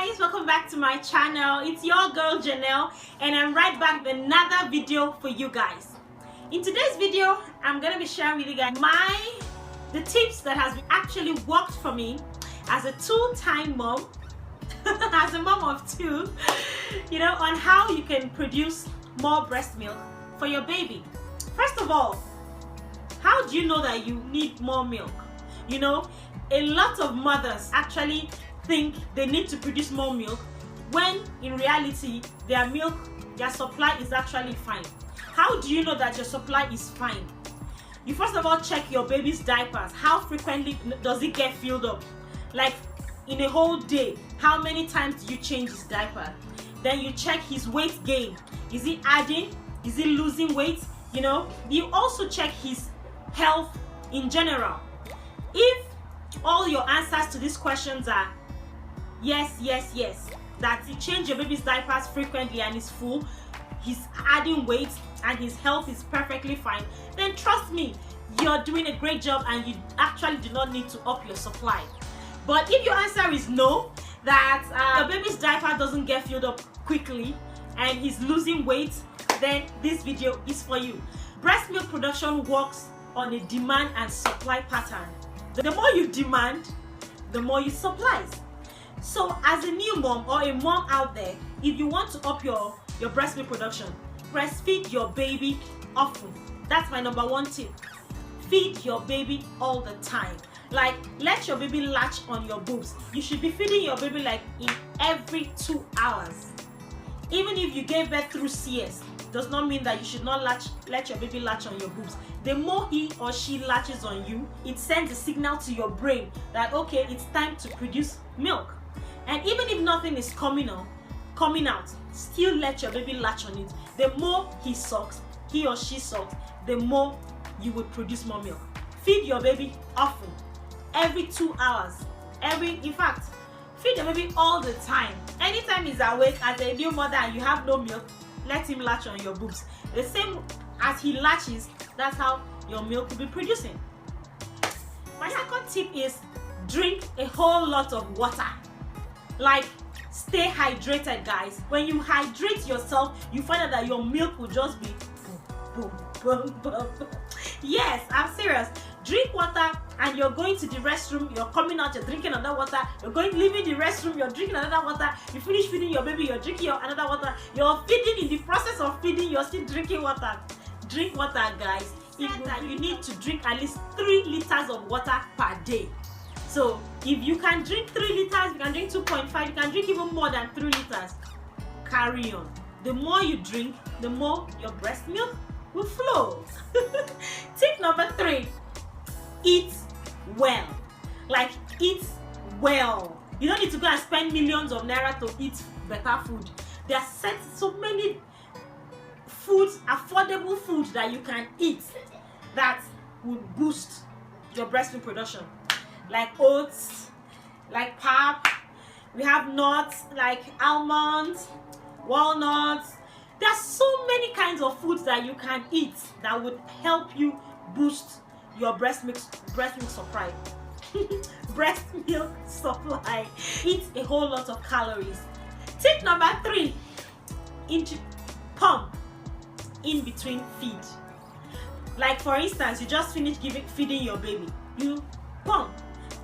guys, welcome back to my channel. It's your girl Janearl and I'm right back with another video for you guys. In today's video, I'm gonna be sharing with you guys the tips that has actually worked for me as a two-time mom, as a mom of two, on how you can produce more breast milk for your baby. First of all, how do you know that you need more milk? A lot of mothers actually think they need to produce more milk when in reality their supply is actually fine. How do you know that your supply is fine? You first of all check your baby's diapers. How frequently does it get filled up? Like in a whole day, how many times do you change his diaper? Then you check his weight gain. Is he adding? Is he losing weight? You also check his health in general. If all your answers to these questions are yes, that you change your baby's diapers frequently and is full, he's adding weight and his health is perfectly fine, then trust me, you're doing a great job and you actually do not need to up your supply. But if your answer is no, that your baby's diaper doesn't get filled up quickly and he's losing weight, then this video is for you. Breast milk production works on a demand and supply pattern. The more you demand, the more you supply. So as a new mom or a mom out there, if you want to up your breast milk production, breastfeed your baby often. That's my number one tip. Feed your baby all the time. Like, let your baby latch on your boobs. You should be feeding your baby like in every 2 hours. Even if you gave birth through CS, does not mean that you should not let your baby latch on your boobs. The more he or she latches on you, it sends a signal to your brain that okay, it's time to produce milk. And even if nothing is coming out, still let your baby latch on it. The more he or she sucks, the more you will produce more milk. Feed your baby often, every 2 hours. In fact, feed your baby all the time. Anytime he's awake as a new mother and you have no milk, let him latch on your boobs. The same as he latches, that's how your milk will be producing. My second tip is drink a whole lot of water. Like, stay hydrated, guys. When you hydrate yourself, you find out that your milk will just be boom, boom, boom, boom. Yes, I'm serious. Drink water and you're going to the restroom, you're coming out, you're drinking another water, leaving the restroom, you're drinking another water, you finish feeding your baby, you're drinking another water, you're feeding, in the process of feeding, you're still drinking water. Drink water, guys. You need to drink at least 3 liters of water per day. So if you can drink 3 liters, you can drink 2.5, you can drink even more than 3 liters. Carry on. The more you drink, the more your breast milk will flow. Tip number 3, eat well. Like, eat well. You don't need to go and spend millions of naira to eat better food. There are so many foods, affordable foods that you can eat that will boost your breast milk production. Like oats, like pap, we have nuts like almonds, walnuts. There are so many kinds of foods that you can eat that would help you boost your breast milk supply. Breast milk supply. Eat a whole lot of calories. Tip number 3, pump in between feed. Like, for instance, you just finished feeding your baby, you pump.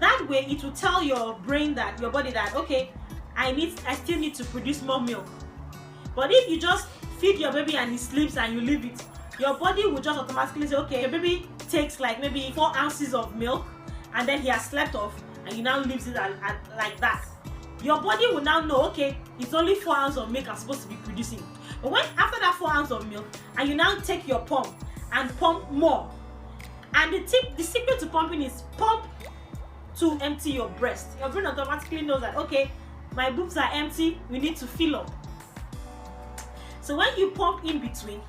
That way it will tell your brain, that your body, that okay, I still need to produce more milk. But if you just feed your baby and he sleeps and you leave it, your body will just automatically say, okay, your baby takes like maybe 4 ounces of milk and then he has slept off and you now leaves it like that. Your body will now know, okay, it's only 4 ounces of milk I'm supposed to be producing. But when after that 4 ounces of milk and you now take your pump and pump more, and the secret to pumping is pump to empty your breast. Your brain automatically knows that okay, my boobs are empty, we need to fill up. So when you pump in between,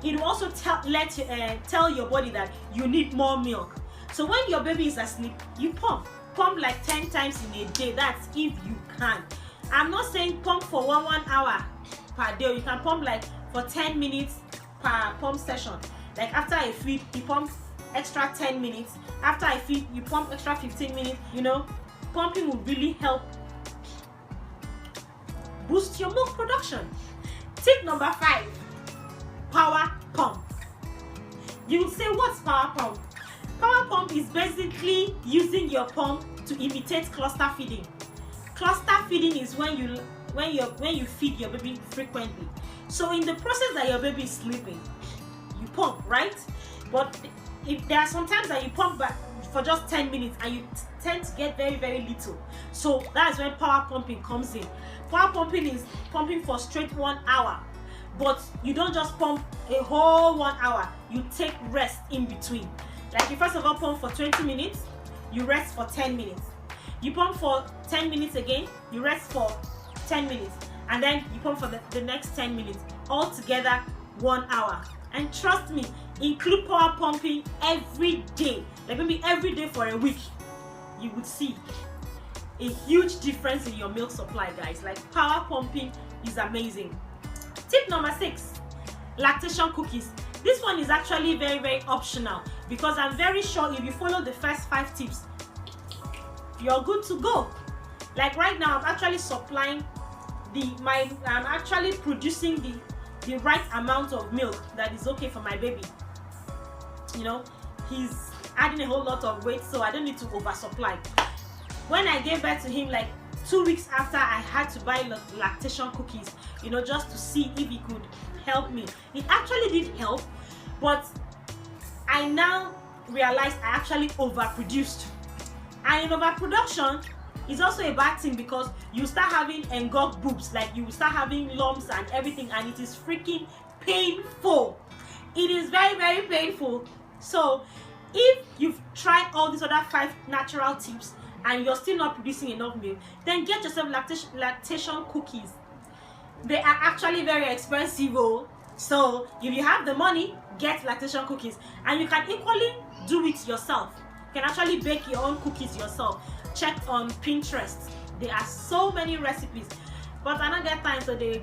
it will also tell your body that you need more milk. So when your baby is asleep, you pump like 10 times in a day. That's if you can. I'm not saying pump for one hour per day. You can pump like for 10 minutes per pump session. Like after I feed, you pump extra 10 minutes. After I feed, you pump extra 15 minutes. Pumping will really help boost your milk production. Tip number 5, power pump. You will say, what's power pump? Power pump is basically using your pump to imitate cluster feeding. Cluster feeding is when you feed your baby frequently. So in the process that your baby is sleeping, you pump, right? But if there are sometimes that you pump back for just 10 minutes and you tend to get very, very little. So that's when power pumping comes in. Power pumping is pumping for straight 1 hour. But you don't just pump a whole 1 hour. You take rest in between. Like you first of all pump for 20 minutes, you rest for 10 minutes. You pump for 10 minutes again, you rest for 10 minutes. And then you pump for the next 10 minutes. All together 1 hour. And trust me, include power pumping every day. Like maybe every day for a week. You would see a huge difference in your milk supply, guys. Like power pumping is amazing. Tip number 6, lactation cookies. This one is actually very, very optional because I'm very sure if you follow the first 5 tips, you're good to go. Like right now, I'm actually supplying I'm actually producing the right amount of milk that is okay for my baby. You know, he's adding a whole lot of weight, so I don't need to oversupply. When I gave birth to him, like 2 weeks after, I had to buy lactation cookies, you know, just to see if he could help me. It actually did help, but I now realized I actually overproduced. And in overproduction is also a bad thing because you start having engulfed boobs, like you start having lumps and everything, and it is freaking painful. It is very, very painful. So if you've tried all these other 5 natural tips and you're still not producing enough milk, then get yourself lactation cookies. They are actually very expensive, so if you have the money, get lactation cookies. And you can equally do it yourself. You can actually bake your own cookies yourself. Check on Pinterest. There are so many recipes, but I don't get time to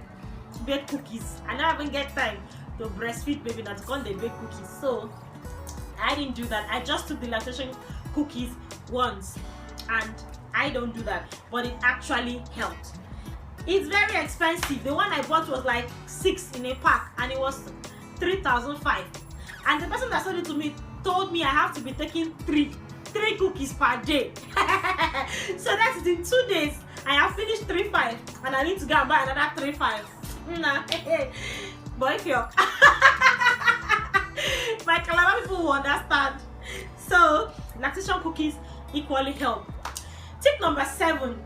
bake cookies. I don't even get time to breastfeed baby that can't they bake cookies. So I didn't do that. I just took the lactation cookies once, and I don't do that, but it actually helped. It's very expensive. The one I bought was like 6 in a pack, and it was 3,500. And the person that sold it to me told me I have to be taking 3 cookies per day. So that is in 2 days. I have finished 3,500, and I need to go and buy another 3,500. Nah, but if you're my Calabar people will understand. So lactation cookies equally help. Tip number 7,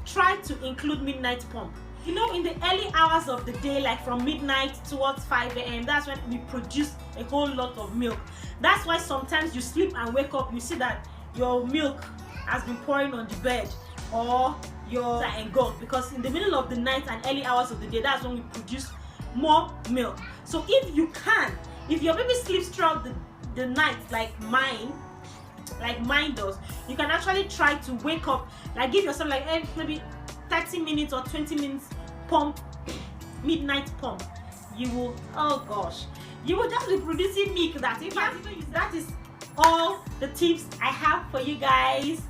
try to include midnight pump. You know, in the early hours of the day, like from midnight towards 5 a.m., that's when we produce a whole lot of milk. That's why sometimes you sleep and wake up, you see that your milk has been pouring on the bed or you're engulfed, because in the middle of the night and early hours of the day, that's when we produce more milk. So if you can, if your baby sleeps throughout the night like mine does, you can actually try to wake up, like give yourself like maybe 30 minutes or 20 minutes pump, midnight pump. You will, oh gosh, you will just be producing milk. That is all the tips I have for you guys.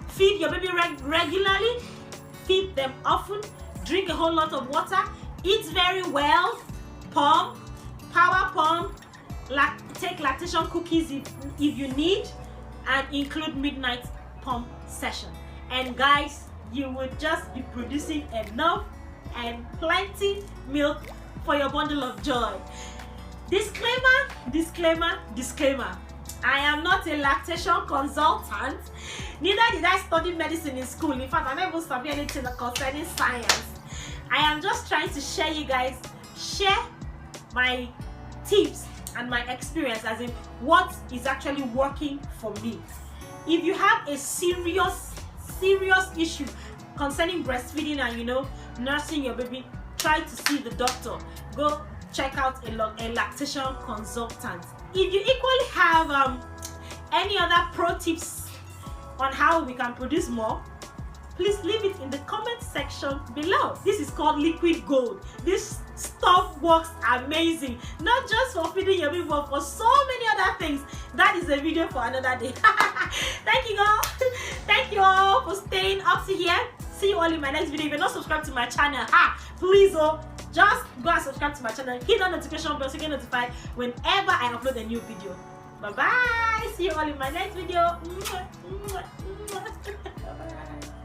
Feed your baby regularly, feed them often, drink a whole lot of water, eat very well, pump, power pump, take lactation cookies if you need, and include midnight pump session. And guys, you will just be producing enough and plenty milk for your bundle of joy. Disclaimer, disclaimer, disclaimer. I am not a lactation consultant. Neither did I study medicine in school. In fact, I never studied anything concerning science. I am just trying to share my tips and my experience, as in what is actually working for me. If you have a serious issue concerning breastfeeding and nursing your baby, try to see the doctor. Go check out a lactation consultant. If you equally have any other pro tips on how we can produce more, please leave it in the comment section below. This is called liquid gold. This stuff works amazing, not just for feeding your baby, but for so many other things. That is a video for another day. Thank you all for staying up to here. see you all in my next video. If you're not subscribed to my channel, please just go and subscribe to my channel, hit the notification bell so you get notified whenever I upload a new video. Bye bye. See you all in my next video. Bye bye.